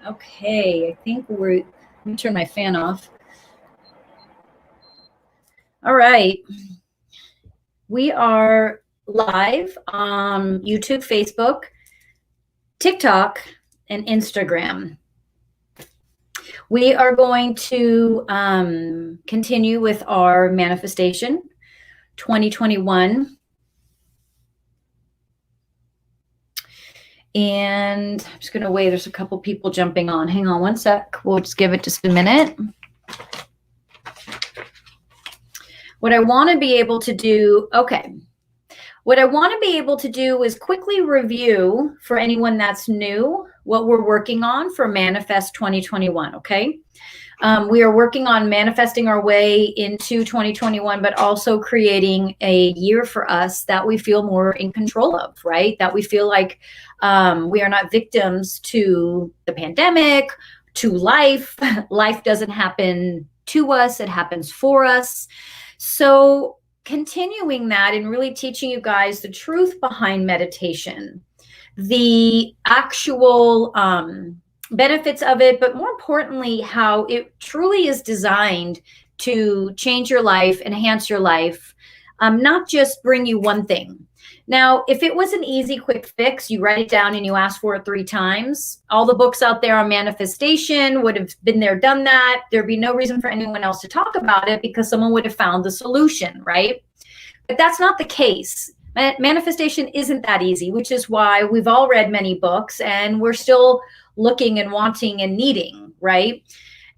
Okay, I think let me turn my fan off. All right. We are live on YouTube, Facebook, TikTok, and Instagram. We are going to continue with our manifestation 2021. And I'm just going to wait. There's a couple people jumping on. Hang on one sec. We'll just give it just a minute. What I want to be able to do, what I want to be able to do is quickly review for anyone that's new what we're working on for Manifest 2021, okay? We are working on manifesting our way into 2021, but also creating a year for us that we feel more in control of, right? That we feel like we are not victims to the pandemic, to life. Life doesn't happen to us, it happens for us. So continuing that and really teaching you guys the truth behind meditation, the actual benefits of it, but more importantly, how it truly is designed to change your life, enhance your life, not just bring you one thing. Now, if it was an easy, quick fix, you write it down and you ask for it 3 times, all the books out there on manifestation would have been there, done that. There'd be no reason for anyone else to talk about it because someone would have found the solution, right? But that's not the case. Manifestation isn't that easy, which is why we've all read many books and we're still looking and wanting and needing, right?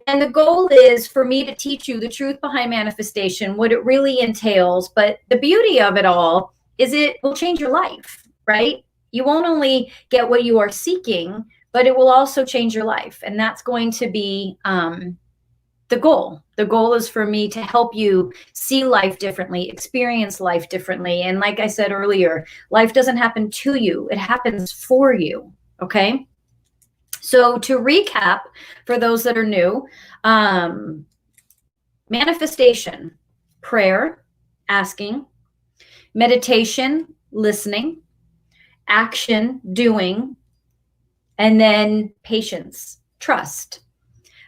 And the goal is for me to teach you the truth behind manifestation, what it really entails. But the beauty of it all is it will change your life, right? You won't only get what you are seeking, but it will also change your life. And that's going to be the goal. The goal is for me to help you see life differently, experience life differently. And like I said earlier, life doesn't happen to you, it happens for you, okay? So to recap, for those that are new, manifestation, prayer, asking, meditation, listening, action, doing, and then patience, trust.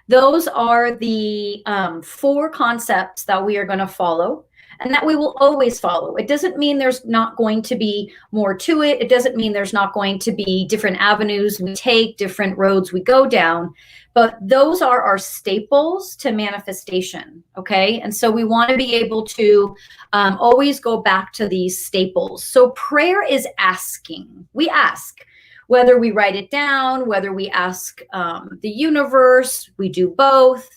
Those are the 4 concepts that we are going to follow and that we will always follow. It doesn't mean there's not going to be more to it. It doesn't mean there's not going to be different avenues we take, different roads we go down. But those are our staples to manifestation, okay? And so we want to be able to always go back to these staples. So prayer is asking. We ask. Whether we write it down, whether we ask the universe, we do both.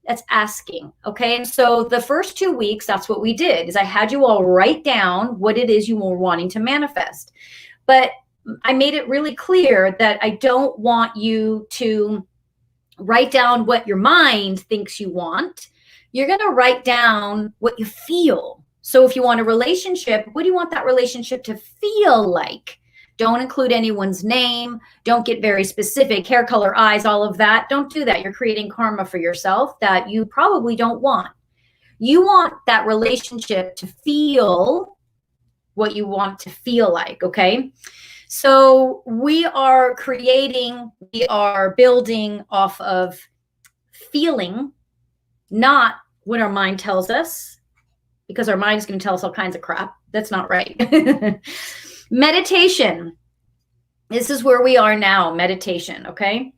That's asking, okay? And so the first 2 weeks, that's what we did, is I had you all write down what it is you were wanting to manifest. But I made it really clear that I don't want you to write down what your mind thinks you want. You're going to write down what you feel. So if you want a relationship, what do you want that relationship to feel like? Don't include anyone's name. Don't get very specific, hair color, eyes, all of that. Don't do that. You're creating karma for yourself that you probably don't want. You want that relationship to feel what you want to feel like, okay? So we are building off of feeling, not what our mind tells us, because our mind is going to tell us all kinds of crap. That's not right. Meditation. This is where we are now, meditation, okay?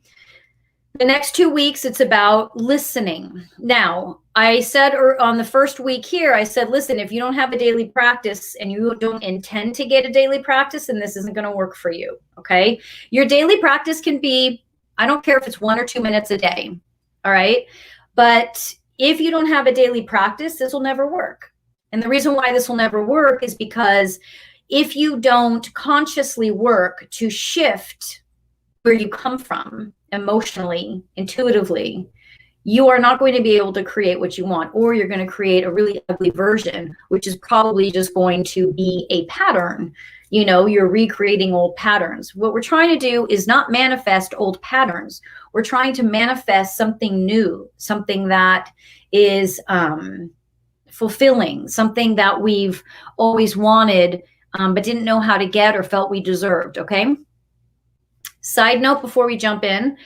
The next 2 weeks, it's about listening. Now, I said on the first week here, I said, listen, if you don't have a daily practice and you don't intend to get a daily practice, then this isn't going to work for you, okay? Your daily practice can be, I don't care if it's 1 or 2 minutes a day, all right? But if you don't have a daily practice, this will never work. And the reason why this will never work is because if you don't consciously work to shift where you come from emotionally, intuitively, you are not going to be able to create what you want, or you're going to create a really ugly version, which is probably just going to be a pattern. You know, you're recreating old patterns. What we're trying to do is not manifest old patterns. We're trying to manifest something new, something that is fulfilling, something that we've always wanted, but didn't know how to get or felt we deserved, okay? Side note before we jump in,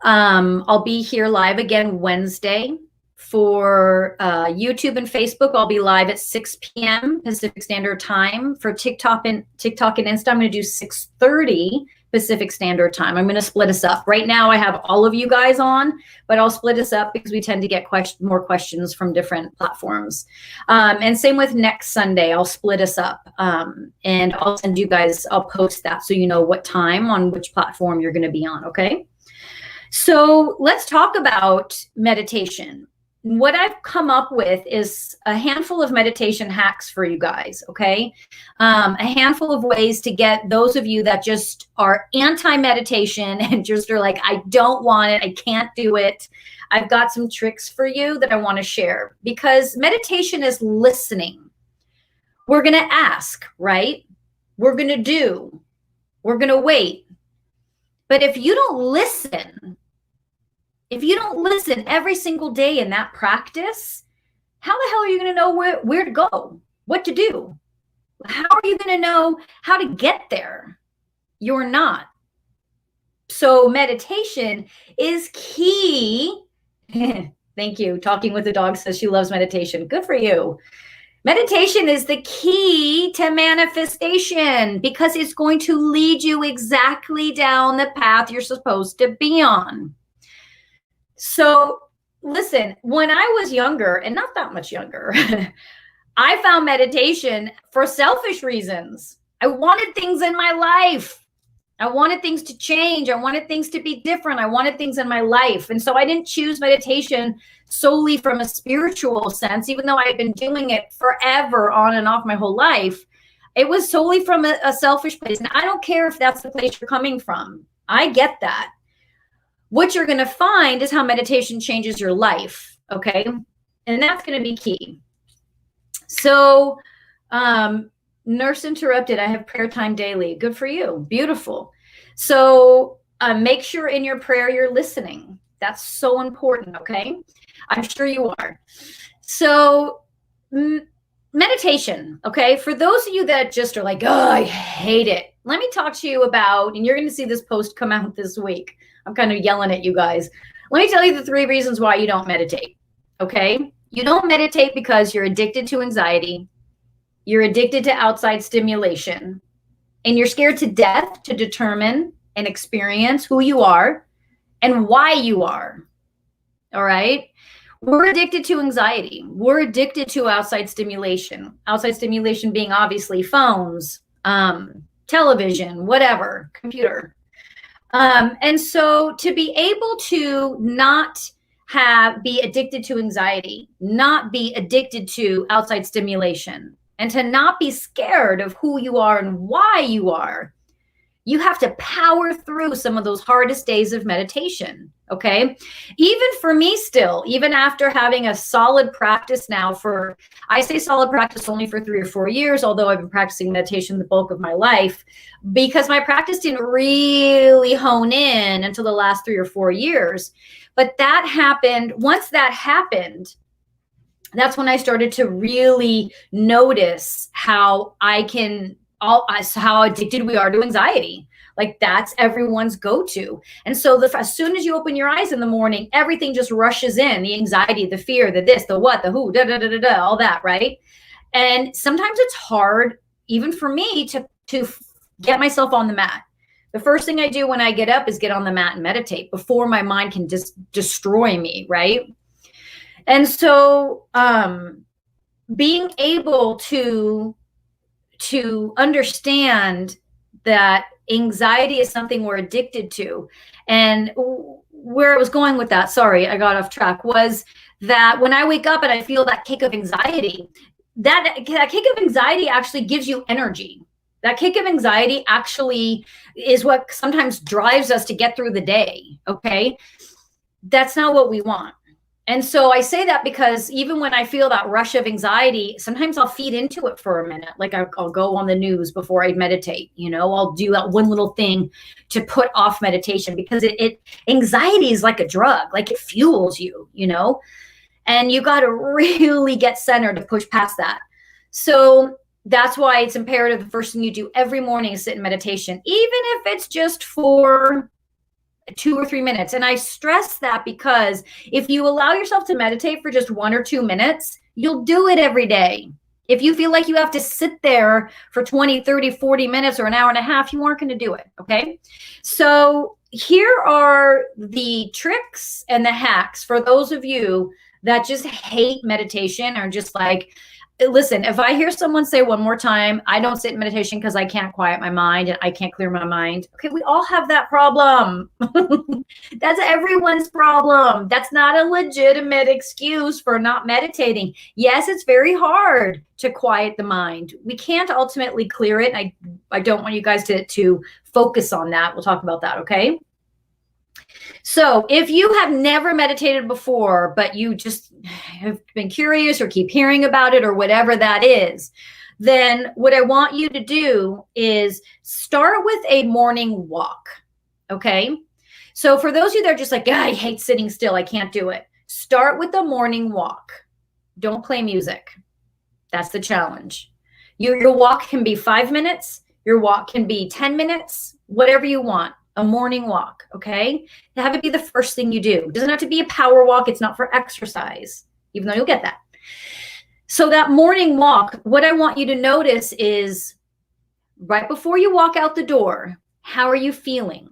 I'll be here live again Wednesday. For YouTube and Facebook, I'll be live at 6 p.m. Pacific Standard Time. For TikTok and Insta, I'm going to do 6:30 Pacific Standard Time. I'm going to split us up. Right now, I have all of you guys on, but I'll split us up because we tend to get more questions from different platforms. And same with next Sunday, I'll split us up, and I'll send you guys, I'll post that so you know what time on which platform you're going to be on, okay? So let's talk about meditation. What I've come up with is a handful of meditation hacks for you guys, okay? A handful of ways to get those of you that just are anti-meditation and just are like, I don't want it, I can't do it. I've got some tricks for you that I want to share, because meditation is listening. We're going to ask, right? We're going to do. We're going to wait. But if you don't listen every single day in that practice, how the hell are you going to know where to go, what to do? How are you going to know how to get there? You're not. So meditation is key. Thank you. Talking with the Dog says she loves meditation. Good for you. Meditation is the key to manifestation because it's going to lead you exactly down the path you're supposed to be on. So listen, when I was younger, and not that much younger, I found meditation for selfish reasons. I wanted things in my life. I wanted things to change. I wanted things to be different. I wanted things in my life. And so I didn't choose meditation solely from a spiritual sense, even though I had been doing it forever on and off my whole life. It was solely from a selfish place. And I don't care if that's the place you're coming from. I get that. What you're going to find is how meditation changes your life, okay? And that's going to be key. So, Nurse interrupted, I have prayer time daily. Good for you. Beautiful. So make sure in your prayer you're listening. That's so important, okay? I'm sure you are. So meditation, okay? For those of you that just are like, oh, I hate it. Let me talk to you about, and you're going to see this post come out this week. I'm kind of yelling at you guys. Let me tell you the 3 reasons why you don't meditate, okay? You don't meditate because you're addicted to anxiety, you're addicted to outside stimulation, and you're scared to death to determine and experience who you are and why you are, all right? We're addicted to anxiety. We're addicted to outside stimulation. Outside stimulation being obviously phones, television, whatever, computer. And so to be able to not be addicted to anxiety, not be addicted to outside stimulation, and to not be scared of who you are and why you are, you have to power through some of those hardest days of meditation, okay? Even for me still, even after having a solid practice now for, I say solid practice only for 3 or 4 years, although I've been practicing meditation the bulk of my life, because my practice didn't really hone in until the last 3 or 4 years. But that happened, once that happened, that's when I started to really notice how how addicted we are to anxiety. Like that's everyone's go-to. And so as soon as you open your eyes in the morning, everything just rushes in, the anxiety, the fear, the this, the what, the who, all that, right? And sometimes it's hard, even for me, to get myself on the mat. The first thing I do when I get up is get on the mat and meditate before my mind can just destroy me, right? And so being able to understand that anxiety is something we're addicted to. And where I was going with that, sorry, I got off track, was that when I wake up and I feel that kick of anxiety, that kick of anxiety actually gives you energy. That kick of anxiety actually is what sometimes drives us to get through the day, okay? That's not what we want. And so I say that because even when I feel that rush of anxiety, sometimes I'll feed into it for a minute. Like I'll go on the news before I meditate, I'll do that one little thing to put off meditation, because anxiety is like a drug, like it fuels you, and you got to really get centered to push past that. So that's why it's imperative the first thing you do every morning is sit in meditation, even if it's just for 2 or 3 minutes. And I stress that because if you allow yourself to meditate for just 1 or 2 minutes, you'll do it every day. If you feel like you have to sit there for 20, 30, 40 minutes or an hour and a half, you aren't going to do it. Okay. So here are the tricks and the hacks for those of you that just hate meditation or just like, listen, if I hear someone say one more time, I don't sit in meditation because I can't quiet my mind and I can't clear my mind. Okay, we all have that problem. That's everyone's problem. That's not a legitimate excuse for not meditating. Yes, it's very hard to quiet the mind. We can't ultimately clear it. I don't want you guys to focus on that. We'll talk about that, okay? So if you have never meditated before, but you just have been curious or keep hearing about it or whatever that is, then what I want you to do is start with a morning walk. Okay. So for those of you that are just like, I hate sitting still, I can't do it. Start with a morning walk. Don't play music. That's the challenge. Your walk can be 5 minutes. Your walk can be 10 minutes, whatever you want. A morning walk, okay? Have it be the first thing you do. It doesn't have to be a power walk. It's not for exercise, even though you'll get that. So that morning walk, what I want you to notice is right before you walk out the door, how are you feeling?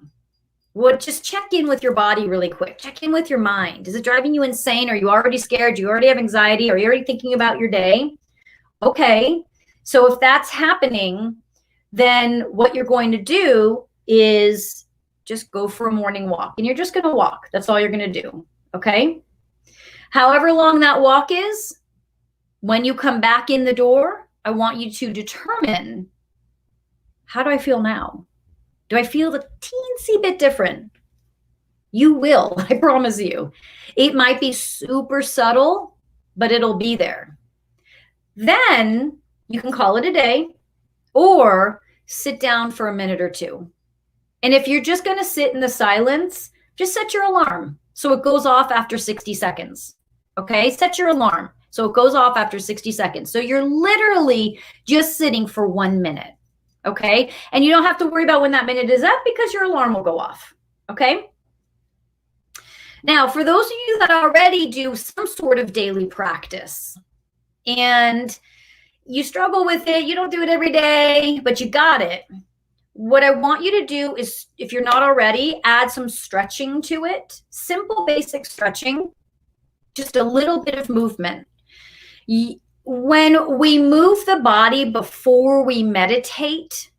Just check in with your body really quick. Check in with your mind. Is it driving you insane? Are you already scared? Do you already have anxiety? Are you already thinking about your day? Okay. So if that's happening, then what you're going to do is just go for a morning walk, and you're just going to walk. That's all you're going to do. Okay. However long that walk is, when you come back in the door, I want you to determine, how do I feel now? Do I feel a teensy bit different? You will, I promise you. It might be super subtle, but it'll be there. Then you can call it a day or sit down for a minute or two. And if you're just going to sit in the silence, just set your alarm so it goes off after 60 seconds. Okay, set your alarm so it goes off after 60 seconds. So you're literally just sitting for 1 minute. Okay, and you don't have to worry about when that minute is up because your alarm will go off. Okay. Now, for those of you that already do some sort of daily practice and you struggle with it, you don't do it every day, but you got it. What I want you to do is, if you're not already, add some stretching to it. Simple, basic stretching, just a little bit of movement. When we move the body before we meditate,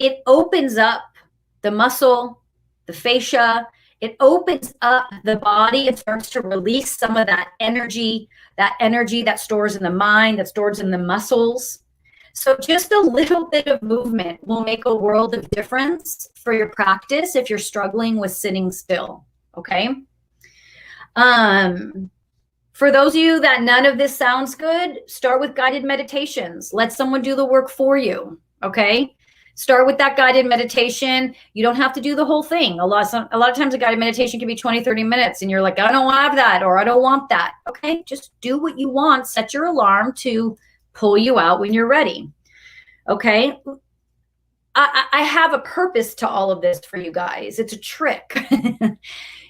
it opens up the muscle, the fascia. It opens up the body and starts to release some of that energy that stores in the mind, that stores in the muscles. So just a little bit of movement will make a world of difference for your practice if you're struggling with sitting still, okay? For those of you that none of this sounds good, start with guided meditations. Let someone do the work for you, okay? Start with that guided meditation. You don't have to do the whole thing. A lot of times a guided meditation can be 20, 30 minutes and you're like, I don't have that, or I don't want that. Okay, just do what you want. Set your alarm to pull you out when you're ready. Okay. I have a purpose to all of this for you guys. It's a trick.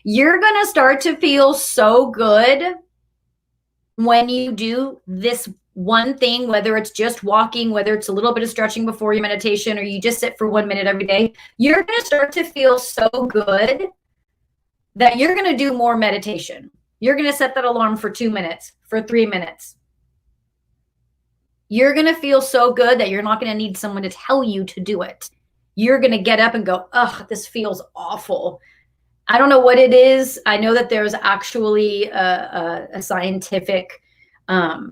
You're going to start to feel so good when you do this one thing, whether it's just walking, whether it's a little bit of stretching before your meditation, or you just sit for 1 minute every day. You're going to start to feel so good that you're going to do more meditation. You're going to set that alarm for 2 minutes, for 3 minutes. You're going to feel so good that you're not going to need someone to tell you to do it. You're going to get up and go, ugh, this feels awful. I don't know what it is. I know that there's actually a scientific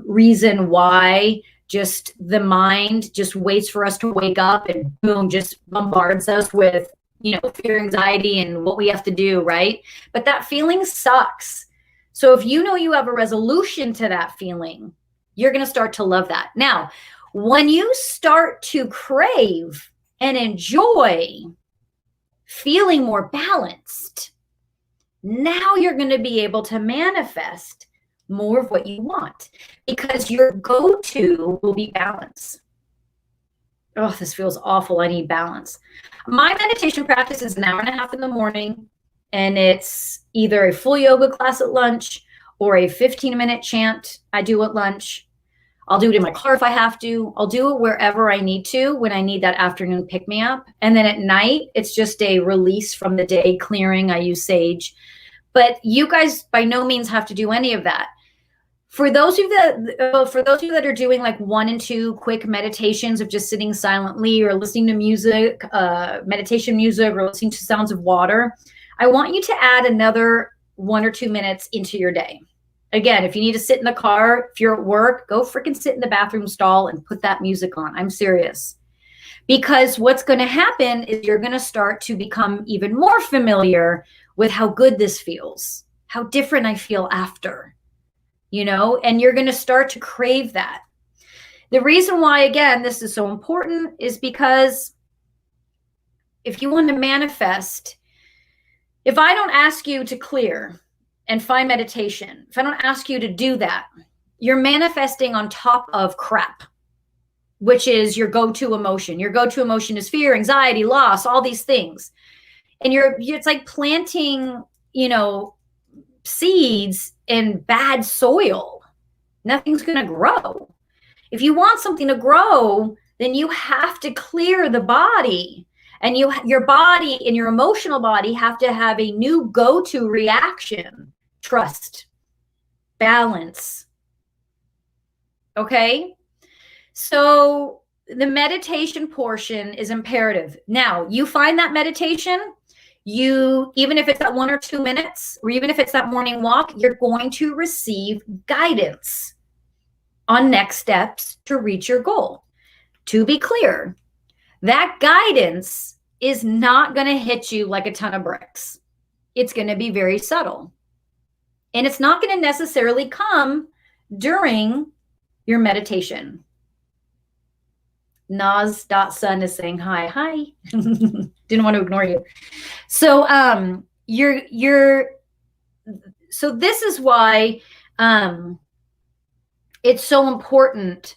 reason why just the mind just waits for us to wake up and boom, just bombards us with, fear, anxiety, and what we have to do, right? But that feeling sucks. So if you know you have a resolution to that feeling, you're going to start to love that. Now, when you start to crave and enjoy feeling more balanced, now you're going to be able to manifest more of what you want because your go-to will be balance. Oh, this feels awful. I need balance. My meditation practice is an hour and a half in the morning And it's either a full yoga class at lunch or a 15-minute chant I do at lunch. I'll do it in my car if I have to. I'll do it wherever I need to when I need that afternoon pick-me-up. And then at night, it's just a release from the day, clearing. I use sage. But you guys by no means have to do any of that. For those of you that are doing like 1 and 2 quick meditations of just sitting silently or listening to music, meditation music, or listening to sounds of water, I want you to add another 1 or 2 minutes into your day. Again, if you need to sit in the car, if you're at work, go freaking sit in the bathroom stall and put that music on. I'm serious. Because what's going to happen is you're going to start to become even more familiar with how good this feels, how different I feel after, you know, and you're going to start to crave that. The reason why, again, this is so important is because if you want to manifest, if I don't ask you to clear and find meditation, if I don't ask you to do that, you're manifesting on top of crap, which is your go-to emotion. Your go-to emotion is fear, anxiety, loss, all these things. And it's like planting, you know, seeds in bad soil. Nothing's going to grow. If you want something to grow, then you have to clear the body. And your body and your emotional body have to have a new go-to reaction. Trust, balance. Okay? So the meditation portion is imperative. Now, you find that meditation, even if it's that 1 or 2 minutes, or even if it's that morning walk, you're going to receive guidance on next steps to reach your goal. To be clear, that guidance is not going to hit you like a ton of bricks. It's going to be very subtle. And it's not going to necessarily come during your meditation. Nas.sun is saying hi. Hi. Didn't want to ignore you. So so this is why it's so important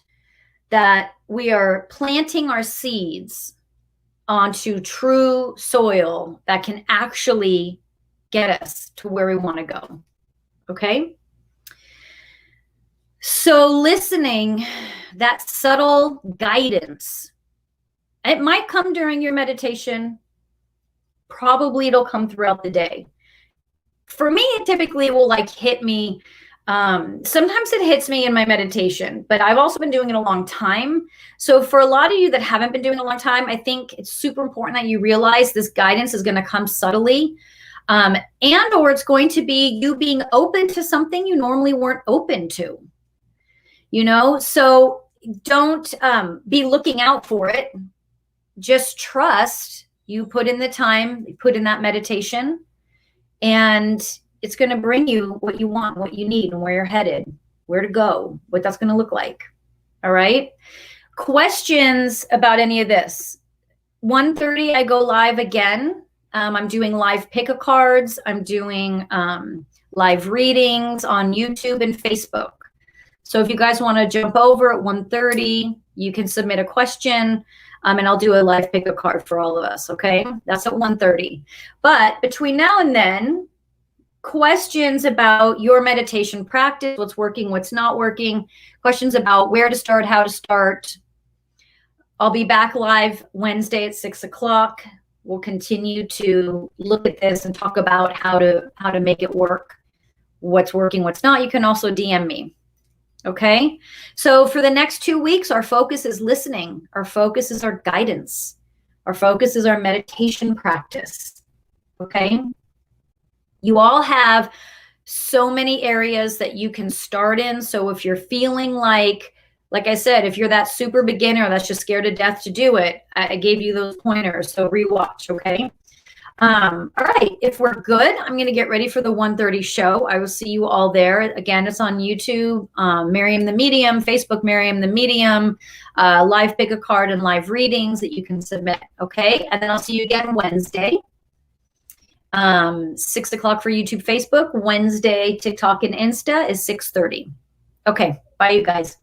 that we are planting our seeds onto true soil that can actually get us to where we want to go. Okay? So listening, that subtle guidance, it might come during your meditation. Probably it'll come throughout the day. For me, it typically will like hit me. Sometimes it hits me in my meditation, but I've also been doing it a long time. So for a lot of you that haven't been doing it a long time, I think it's super important that you realize this guidance is going to come subtly. And or it's going to be you being open to something you normally weren't open to. You know, so don't be looking out for it. Just trust. You put in the time, you put in that meditation, and it's going to bring you what you want, what you need, and where you're headed, where to go, what that's going to look like. All right. Questions about any of this? 1:30, I go live again. I'm doing live pick-a-cards. I'm doing live readings on YouTube and Facebook. So if you guys want to jump over at 1:30, you can submit a question, and I'll do a live pick-a-card for all of us, okay? That's at 1:30. But between now and then, questions about your meditation practice, what's working, what's not working, questions about where to start, how to start. I'll be back live Wednesday at 6 o'clock. We'll continue to look at this and talk about how to make it work, what's working, what's not. You can also DM me. Okay, so for the next 2 weeks, our focus is listening. Our focus is our guidance. Our focus is our meditation practice. Okay, you all have so many areas that you can start in. So if you're feeling like I said, if you're that super beginner that's just scared to death to do it, I gave you those pointers. So rewatch. Okay. All right, if we're good, I'm going to get ready for the 1:30 show. I will see you all there. Again, it's on YouTube, Miriam the Medium, Facebook, Miriam the Medium, live pick-a-card and live readings that you can submit. Okay, and then I'll see you again Wednesday, 6 o'clock for YouTube, Facebook. Wednesday, TikTok and Insta is 6:30. Okay, bye, you guys.